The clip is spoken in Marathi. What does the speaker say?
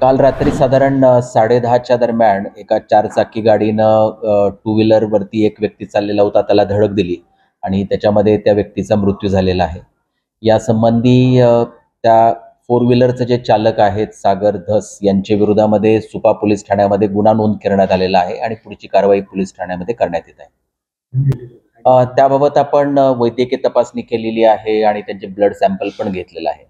काल रात्री साधारण 10:30च्या दरम्यान एका चारचाकी गाडीनं टू व्हीलरवरती एक व्यक्ती चाललेला होता, त्याला धडक दिली आणि त्याच्यामध्ये त्या व्यक्तीचा मृत्यू झालेला आहे. यासंबंधी त्या फोर व्हीलरचे जे चालक आहेत सागर धस यांच्या विरोधामध्ये सुपा पोलीस ठाण्यामध्ये गुन्हा नोंद करण्यात आलेला आहे आणि पुढची कारवाई पोलीस ठाण्यामध्ये करण्यात येत आहे. त्याबाबत आपण वैद्यकीय तपासणी केलेली आहे आणि त्यांचे ब्लड सॅम्पल पण घेतलेलं आहे.